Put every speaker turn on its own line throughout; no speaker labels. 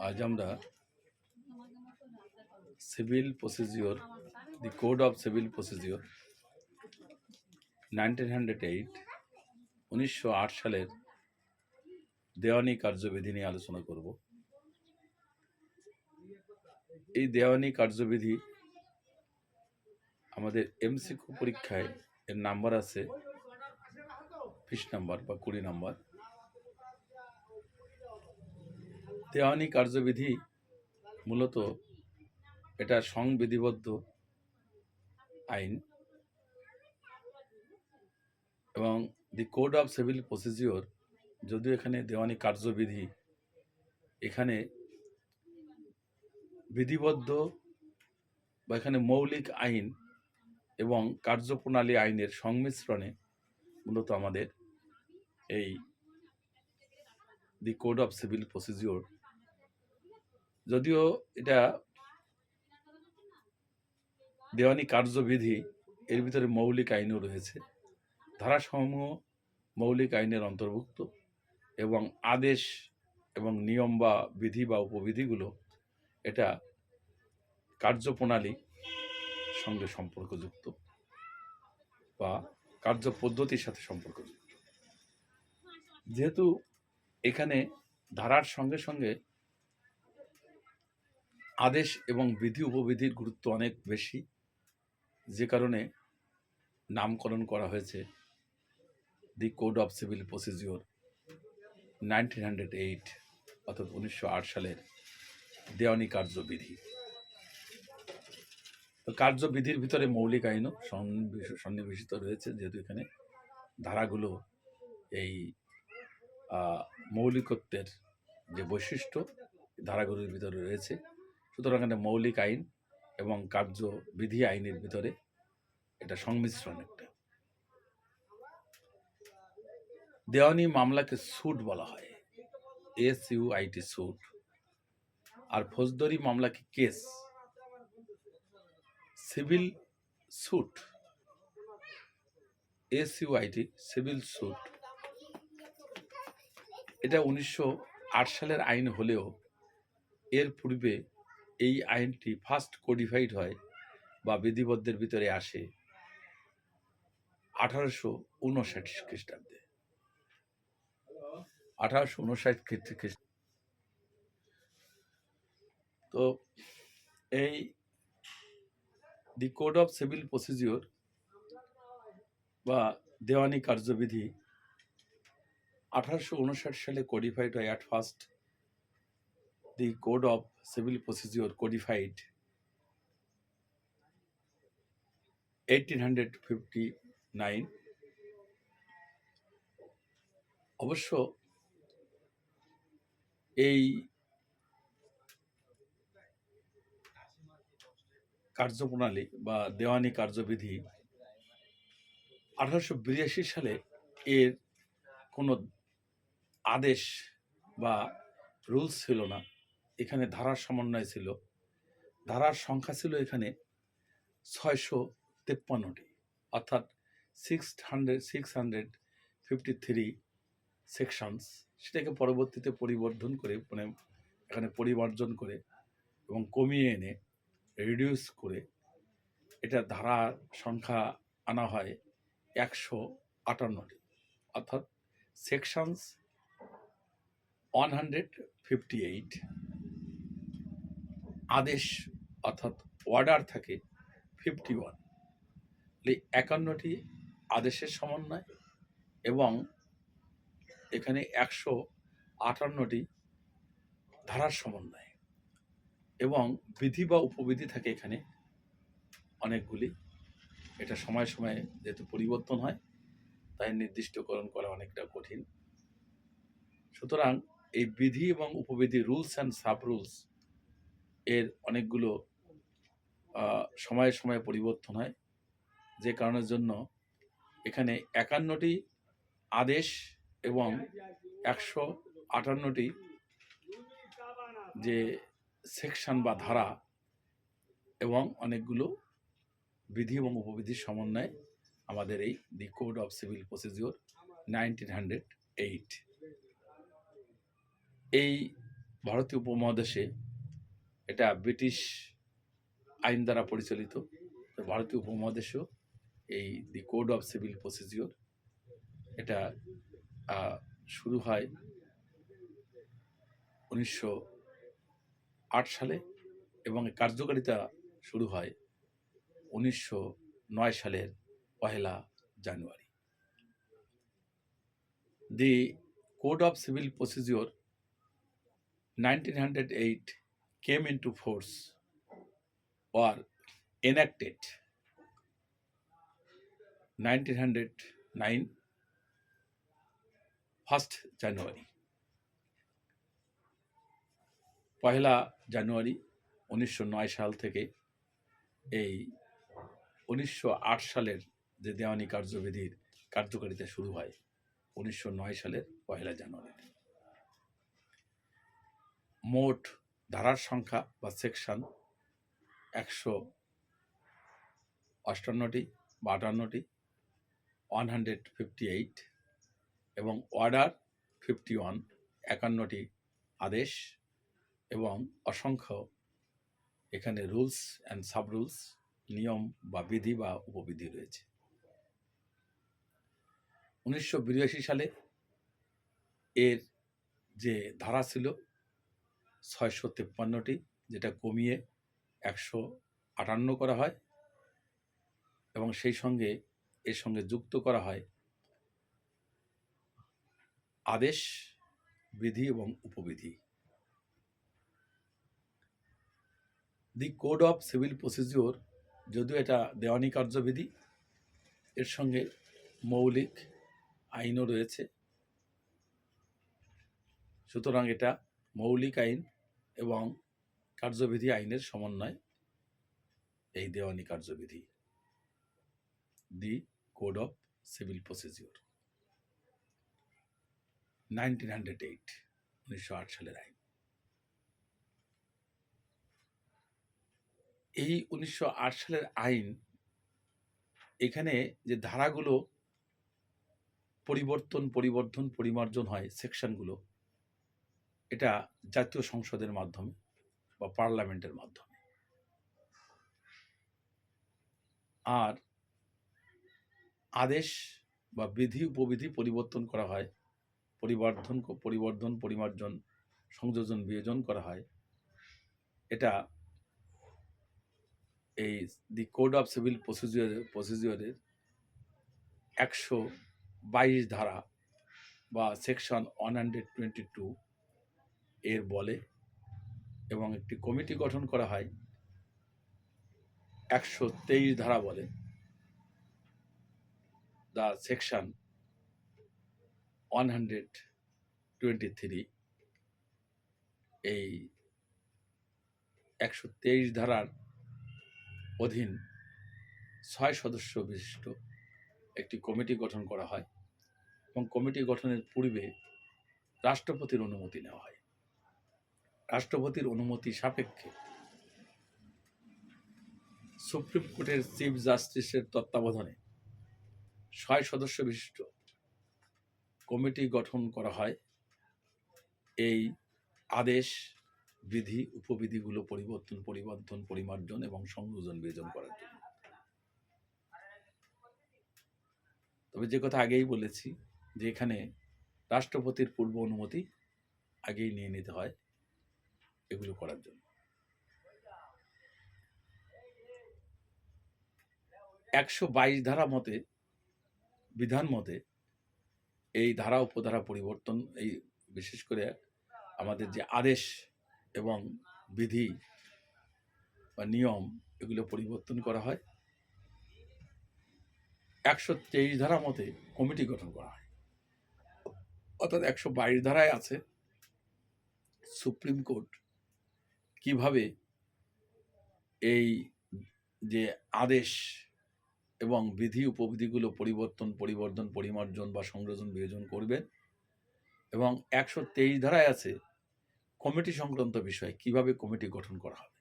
আজ আমরা civil procedure, the code of civil procedure 1908 1908 সালের দেওয়ানি কার্যবিধি নিয়ে আলোচনা করব। এই দেওয়ানি কার্যবিধি আমাদের এমসিকিউ পরীক্ষায় এর নাম্বার আছে 20 নাম্বার বা 20 নাম্বার। দেওয়ানি কার্যবিধি মূলত এটা সংবিধিবদ্ধ আইন এবং দি কোড অফ সিভিল প্রসিজিওর, যদিও এখানে দেওয়ানি কার্যবিধি, এখানে বিধিবদ্ধ বা এখানে মৌলিক আইন এবং কার্যপ্রণালী আইনের সংমিশ্রণে মূলত আমাদের এই দি কোড অফ সিভিল প্রসিজিওর, যদিও এটা দেওয়ানি কার্যবিধি, এর ভিতরে মৌলিক আইনও রয়েছে, ধারাসমূহ মৌলিক আইনের অন্তর্ভুক্ত এবং আদেশ এবং নিয়ম বা বিধি বা উপবিধিগুলো এটা কার্যপ্রণালী সঙ্গে সম্পর্কযুক্ত বা কার্য পদ্ধতির সাথে সম্পর্কযুক্ত। যেহেতু এখানে ধারার সঙ্গে সঙ্গে আদেশ এবং বিধি উপবিধির গুরুত্ব অনেক বেশি, যে কারণে নামকরণ করা হয়েছে দি কোড অফ সিভিল প্রসিজিওর 1908 অর্থাৎ 1908 সালের দেওয়ানি কার্যবিধি। কার্যবিধির ভিতরে মৌলিক আইনও সন্নিবেশিত রয়েছে, যেহেতু এখানে ধারাগুলো এই মৌলিকত্বের যে বৈশিষ্ট্য ধারাগুলোর ভিতরে রয়েছে, সুতরাং এখানে মৌলিক আইন এবং কার্যবিধি আইনের ভিতরে এটা সংমিশ্রণ একটা। দেওয়ানি মামলাকে স্যুট বলা হয়, SUIT স্যুট, আর ফৌজদারি মামলাকে case, civil suit, SUIT civil suit. এটা 1908 সালের আইন হলেও এর পূর্বে এই আইনটি ফার্স্ট কোডিফাইড হয় বা বিধিবদ্ধের ভিতরে আসে 1859 খ্রিস্টাব্দে। 1859 খ্রিস্টাব্দে। তো এই দি কোড অফ সিভিল প্রসিজিওর বা দেওয়ানি কার্যবিধি 1859 সালে কোডিফাইড হয়। At first the code of civil procedure codified 1859। অবশ্য এই কার্যপ্রণালী বা দেওয়ানি কার্যবিধি 1882 সালে এর কোনো আদেশ বা রুলস ছিল না, এখানে ধারার সমন্বয় ছিল। ধারার সংখ্যা ছিল এখানে 653টি, অর্থাৎ 653 সেকশনস। সেটাকে পরবর্তীতে পরিবর্ধন করে, মানে এখানে পরিমার্জন করে এবং কমিয়ে এনে রিডিউস করে এটা ধারার সংখ্যা আনা হয় 158টি, অর্থাৎ সেকশনস 158। আদেশ অর্থাৎ অর্ডার থাকে 51। 51টি আদেশের সমন্বয় এবং এখানে 158টি ধারার সমন্বয় এবং বিধি বা উপবিধি থাকে এখানে অনেকগুলি। এটা সময় সময়ে যেহেতু পরিবর্তন হয়, তাই নির্দিষ্টকরণ করা অনেকটা কঠিন। সুতরাং এই বিধি এবং উপবিধি, রুলস অ্যান্ড সাব রুলস, এর অনেকগুলো সময়ে সময়ে পরিবর্তন হয়, যে কারণের জন্য এখানে 51টি আদেশ এবং 158টি যে সেকশন বা ধারা এবং অনেকগুলো বিধি এবং উপবিধির সমন্বয়ে আমাদের এই দি কোড অফ সিভিল প্রসিজিওর 1908। এই ভারতীয় উপমহাদেশে এটা ব্রিটিশ আইন দ্বারা পরিচালিত। তো ভারতীয় উপমহাদেশেও এই দি কোড অফ সিভিল প্রসিজিওর এটা শুরু হয় 1908 সালে এবং কার্যকারিতা শুরু হয় 1909 সালের 1 জানুয়ারি। The code of civil procedure 1908 came into force or enacted 1909 1st January. 1 জানুয়ারি 1909 সাল থেকে এই 1908 সালের যে দেওয়ানি কার্যবিধির কার্যকারিতা শুরু হয় 1909 সালের 1 জানুয়ারি। মোট ধারার সংখ্যা বা সেকশন 158টি বা 58টি, 158 এবং অর্ডার 51 51টি আদেশ এবং অসংখ্য এখানে রুলস অ্যান্ড সাব রুলস নিয়ম বা বিধি বা উপবিধি রয়েছে। 1982 সালে এর যে ধারা ছিল 653টি, যেটা কমিয়ে 158 করা হয় এবং সেই সঙ্গে এর সঙ্গে যুক্ত করা হয় আদেশ, বিধি এবং উপবিধি। The code of civil procedure যদিও এটা দেওয়ানি কার্যবিধি, এর সঙ্গে মৌলিক আইনও রয়েছে, সুতরাং এটা মৌলিক আইন এবং কার্যবিধি আইনের সমন্বয় এই দেওয়ানি কার্যবিধি, the code of civil procedure 1908 সালের আইন। এই 1908 সালের আইন, এখানে যে ধারাগুলো পরিমার্জন হয়, সেকশনগুলো, এটা জাতীয় সংসদের মাধ্যমে বা পার্লামেন্টের মাধ্যমে। আর আদেশ বা বিধি উপবিধি পরিবর্তন করা হয়, পরিমার্জন, সংযোজন, বিয়োজন করা হয়। এটা এই দি কোড অফ সিভিল প্রসিজিওরের 122 ধারা বা সেকশন 122 এর বলে এবং একটি কমিটি গঠন করা হয় 123 ধারা বলে, দ্য সেকশন 123। এই 123 ধারার অধীন 6 সদস্য বিশিষ্ট একটি কমিটি গঠন করা হয় এবং কমিটি গঠনের পূর্বে রাষ্ট্রপতির অনুমতি নেওয়া হয়। রাষ্ট্রপতির অনুমতি সাপেক্ষে সুপ্রিম কোর্টের চিফ জাস্টিসের তত্ত্বাবধানে 6 সদস্য বিশিষ্ট কমিটি গঠন করা হয় এই আদেশ, বিধি, উপবিধিগুলো পরিমার্জন এবং সংযোজন, বিয়োজন করার জন্য। তবে যে কথা আগেই বলেছি যে এখানে রাষ্ট্রপতির পূর্ব অনুমতি আগেই নিয়ে নিতে হয় এগুলো করার জন্য। 122 ধারা মতে, বিধান মতে, এই ধারা উপধারা পরিবর্তন, এই বিশেষ করে আমাদের যে আদেশ এবং বিধি বা নিয়ম, এগুলো পরিবর্তন করা হয়। 123 ধারা মতে কমিটি গঠন করা হয়। অর্থাৎ 122 ধারায় আছে সুপ্রিম কোর্ট কিভাবে এই যে আদেশ এবং বিধি উপবিধিগুলো পরিমার্জন বা সংযোজন, বিয়োজন করবেন। এবং 123 ধারায় আছে কমিটি সংক্রান্ত বিষয়, কিভাবে কমিটি গঠন করা হবে।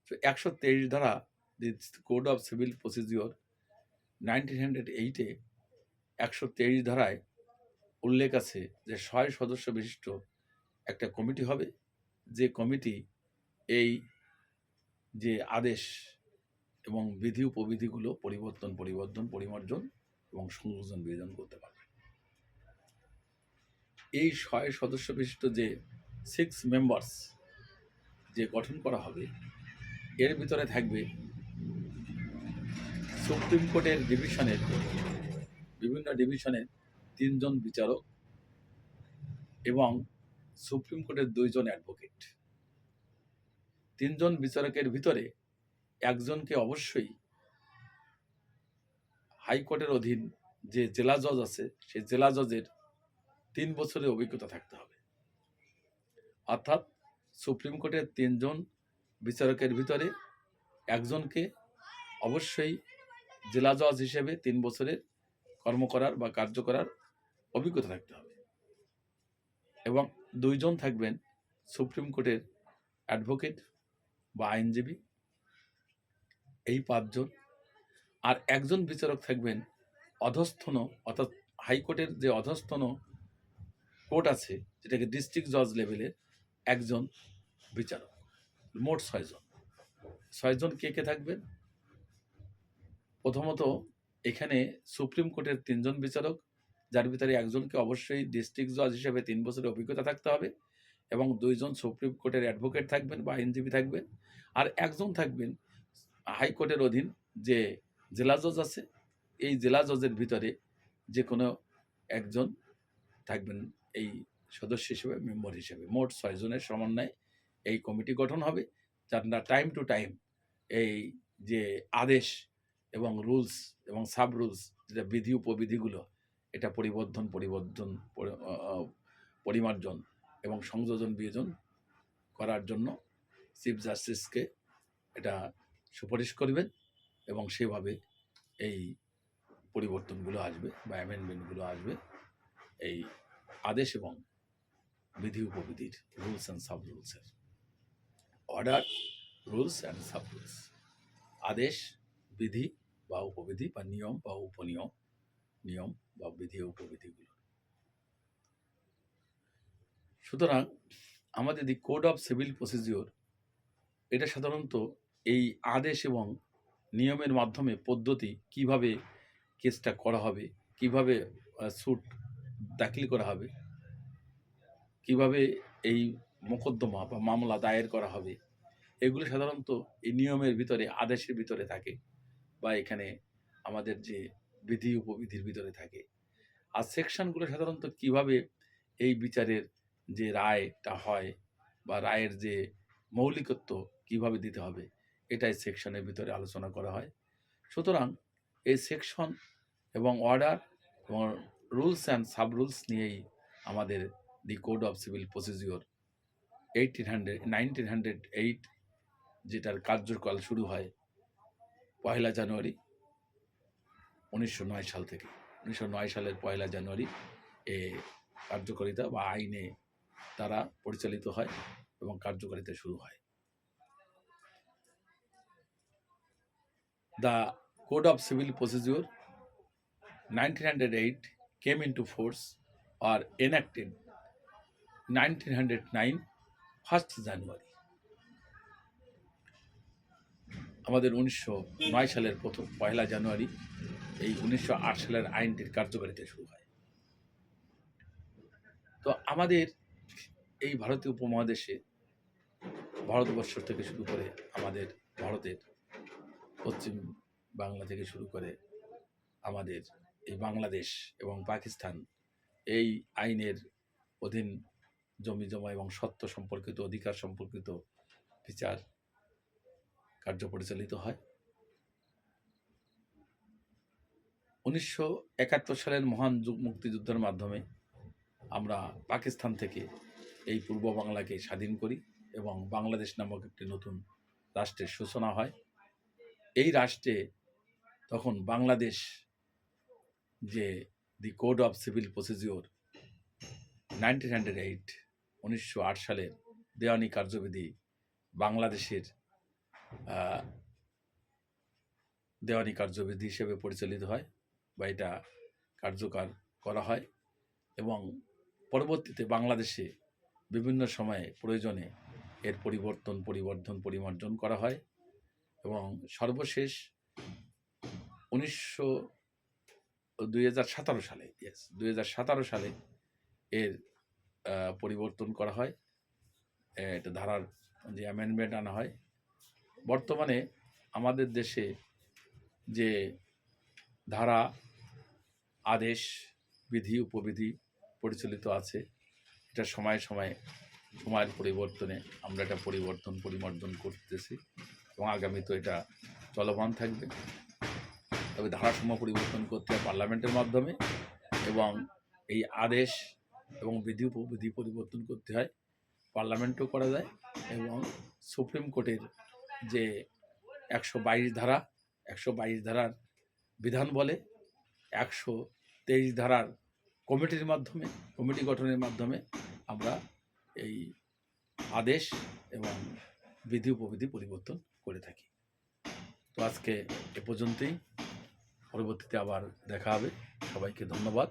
তো 123 ধারা, the code of civil procedure 1908-এ 123 ধারায় উল্লেখ আছে যে 6 সদস্য বিশিষ্ট একটা কমিটি হবে, যে কমিটি এই যে আদেশ এবং বিধি উপবিধিগুলো পরিমার্জন এবং সংযোজন বিয়োজন করতে পারবে। এই ৬ সদস্য বিশিষ্ট যে 6 মেম্বার্স যে গঠন করা হবে, এর ভিতরে থাকবে সুপ্রিম কোর্টের বিভিন্ন ডিভিশনের ৩ জন বিচারক এবং সুপ্রিম কোর্টের 2 জন অ্যাডভোকেট। 3 জন বিচারকের ভিতরে একজনকে অবশ্যই হাইকোর্টের অধীন যে জেলা জজ আছে, সেই জেলা জজের 3 বছরের অভিজ্ঞতা থাকতে হবে। অর্থাৎ সুপ্রিম কোর্টের 3 জন বিচারকের ভিতরে একজনকে অবশ্যই জেলা জজ হিসেবে 3 বছরের কর্ম করার বা কার্য করার অভিজ্ঞতা থাকতে হবে, এবং 2 জন থাকবেন সুপ্রিম কোর্টের অ্যাডভোকেট বা আইনজীবী, এই 5 জন। আর একজন বিচারক থাকবেন অধস্থন, অর্থাৎ হাইকোর্টের যে অধস্থন কোর্ট আছে, যেটাকে ডিস্ট্রিক্ট জজ লেভেলের একজন বিচারক। মোট 6 জন। 6 জন কে কে থাকবেন? প্রথমত এখানে সুপ্রিম কোর্টের 3 জন বিচারক, যার ভিতরে একজনকে অবশ্যই ডিস্ট্রিক্ট জজ হিসেবে 3 বছরের অভিজ্ঞতা থাকতে হবে, এবং 2 জন সুপ্রিম কোর্টের অ্যাডভোকেট থাকবেন বা আইনজীবী থাকবেন, আর একজন থাকবেন হাইকোর্টের অধীন যে জেলা জজ আছে, এই জেলা জজের ভিতরে যে কোনো একজন থাকবেন এই সদস্য হিসেবে, মেম্বার হিসেবে। মোট 6 জনের সমন্বয়ে এই কমিটি গঠন হবে, যারা টাইম টু টাইম এই যে আদেশ এবং রুলস এবং সাব রুলস, যেটা বিধি উপবিধিগুলো, এটা পরিমার্জন এবং সংযোজন বিয়োজন করার জন্য চিফ জাস্টিসকে এটা সুপারিশ করবেন, এবং সেভাবে এই পরিবর্তনগুলো আসবে বা অ্যামেন্ডমেন্টগুলো আসবে এই আদেশ এবং বিধি উপবিধির, রুলস অ্যান্ড সাব রুলসের। Order, rules and sub rules, আদেশ, বিধি বা উপবিধি বা নিয়ম বা উপনিয়ম, নিয়ম বা বিধি উপবিধিগুলো। সুতরাং আমাদের দি কোড অফ সিভিল প্রসিডিওর, এটা সাধারণত এই আদেশ এবং নিয়মের মাধ্যমে পদ্ধতি কিভাবে কেসটা করা হবে, কিভাবে স্যুট দাখিল করা হবে, কিভাবে এই মোকদ্দমা বা মামলা দায়ের করা হবে, এগুলো সাধারণত এই নিয়মের ভিতরে, আদেশের ভিতরে থাকে, বা এখানে আমাদের যে বিধি উপবিধির ভিতরে থাকে। আর সেকশনগুলো সাধারণত কিভাবে এই বিচারের যে রায়টা হয় বা রায়ের যে মৌলিকত্ব কিভাবে দিতে হবে, এটাই সেকশনের ভিতরে আলোচনা করা হয়। সুতরাং এই সেকশন এবং অর্ডার এবং রুলস অ্যান্ড সাব রুলস নিয়েই আমাদের দি কোড অফ সিভিল প্রসিডিওর 1908, যেটার কার্যকাল শুরু হয় 1 জানুয়ারি 1909 সাল থেকে। 1909 সালের 1 জানুয়ারি এ কার্যকারিতা বা আইনে তারা পরিচালিত হয় এবং কার্যকারিতা শুরু হয়। The Code of Civil Procedure 1908 came into force or enacted 1909 1st January. আমাদের 1909 সালের প্রথম 1 জানুয়ারি এই 1908 সালের আইনটির কার্যকারিতা শুরু হয়। তো আমাদের এই ভারতীয় উপমহাদেশে, ভারতবর্ষ থেকে শুরু করে আমাদের ভারতের পশ্চিম বাংলা থেকে শুরু করে আমাদের এই বাংলাদেশ এবং পাকিস্তান, এই আইনের অধীন জমি জমা এবং সত্ত্ব সম্পর্কিত, অধিকার সম্পর্কিত বিচার কার্য পরিচালিত হয়। 1971 সালের মহান মুক্তিযুদ্ধের মাধ্যমে আমরা পাকিস্তান থেকে এই পূর্ব বাংলাকে স্বাধীন করি এবং বাংলাদেশ নামক একটি নতুন রাষ্ট্রের সূচনা হয়। এই রাষ্ট্রে তখন বাংলাদেশ যে দি কোড অফ সিভিল প্রসিডিওর 1908 সালের দেওয়ানি কার্যবিধি বাংলাদেশের দেওয়ানি কার্যবিধি হিসেবে পরিচালিত হয় বা এটা কার্যকর করা হয়, এবং পরবর্তীতে বাংলাদেশে বিভিন্ন সময়ে প্রয়োজনে এর পরিবর্ধন পরিমার্জন করা হয় এবং সর্বশেষ 2017 সালে 2017 সালে এর পরিবর্তন করা হয়। এটা ধারার যে অ্যামেন্ডমেন্ট আনা হয়। বর্তমানে আমাদের দেশে যে ধারা, আদেশ, বিধি, উপবিধি পরিচালিত আছে, এটা সময়ের পরিবর্তনে আমরা এটা পরিমার্জন করতেছি এবং আগামীতে এটা চলমান থাকবে। তবে ধারাসমূহ পরিবর্তন করতে হয় পার্লামেন্টের মাধ্যমে এবং এই আদেশ এবং বিধি উপবিধি পরিবর্তন করতে হয় পার্লামেন্টও করা যায় এবং সুপ্রিম কোর্টের যে 122 ধারার বিধান বলে 123 ধারার কমিটি গঠনের মাধ্যমে আমরা এই আদেশ এবং বিধি উপবিধি পরিবর্তন করে থাকি। তো আজকে এ পর্যন্তই, পরবর্তীতে আবার দেখা হবে। সবাইকে ধন্যবাদ।